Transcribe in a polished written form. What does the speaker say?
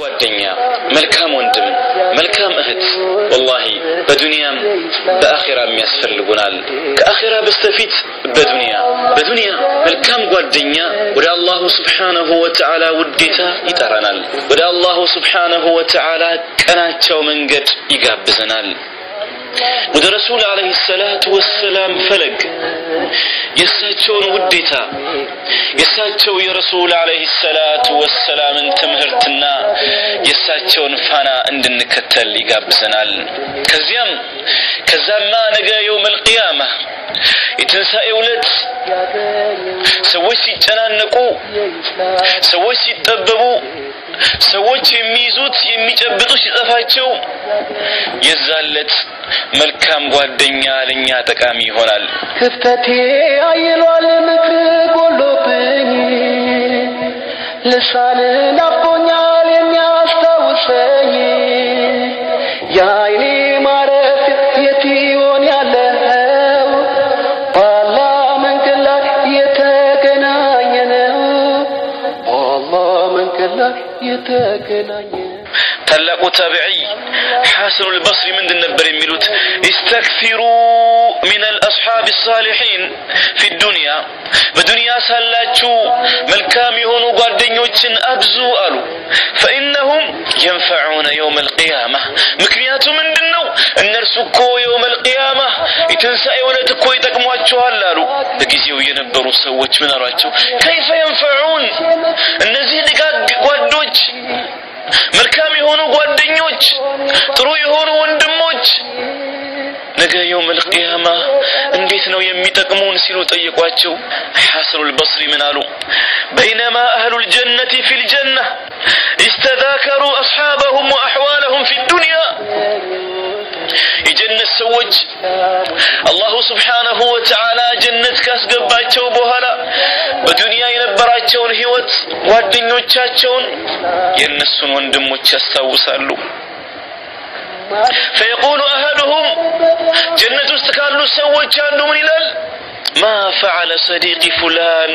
ጓደኛ መልካም ወንድም መልካም እህት والله በዱንያም በአኺራም ያስፈልጉናል ከአኺራ በስተፊት በዱንያ መልካም ጓደኛ ወደ አላህ Subhanahu Wa Ta'ala ውዴታ ይጠራናል ወደ አላህ Subhanahu Wa Ta'ala ቀናቸው መንገድ ይጋብዘናል ወደ ረሱል አለይሂ ሰላቱ ወሰለም ፈለግ የሳቸውን ውዴታ የሳቸው የረሱል አለይሂ ሰላቱ ወሰላምን ትምህርትና የሳቸውን ፋና እንድንከተል ይጋብዘናል ከዛማ ነገ يوم القيامة የትንሳኤው ዕለት ሰዎች ሲጨናነቁ ሰዎች ሲጠበቡ ሰዎች የሚይዙት የሚጨብጡ ሲጠፋቸው የዛለት መልካም ጓደኛ ለኛ ጠቃሚ ይሆናል ክፍተቴ አይሏል ምክር ጎሎብኝ ልሳን ናፍቆኛል የሚያስታውሰኝ ያይኔ ማረፍ የት ይሆን ያለው በአላህ መንገድ ላይ የተገናኘነው በአላህ መንገድ ላይ የተገናኘነው ታላቁ ታቢዒ حسن البصري من النبر يميلوت استكثروا من الأصحاب الصالحين في الدنيا بدنيا سالاتشو ملكام يهونوا قادنيوچن أبزو قالوا فإنهم ينفعون يوم القيامة مكنياتهم من دنو النرسكو يوم القيامة يتنسأي ولا تكوي تقمواتشو هلالو لكيزيو ينبروا سووش من أراتشو كيف ينفعون النزيد قادوش መልካም የሆኑ ጓደኞች ጥሩ የሆኑ ወንድሞች ነገ يوم القيامة እንዴት ነው የሚጠቅሙን ሲሉ ጠየቋቸው حسن البصري ምን አሉ بينما أهل الجنة في الجنة استذاكروا أصحابهم وأحوالهم في الدنيا የጀነት ሰዎች አላህ Subhanahu Wa Ta'ala ጀነት ካስገባቸው በኋላ በዱንያ የነበራቸውን ህይወት ጓደኞቻቸውን የነሱን ወንድሞች ያስታውሳሉ فيقول أهلهم جنة استكالوا سووا كانوا من الال ما فعل صديقي فلان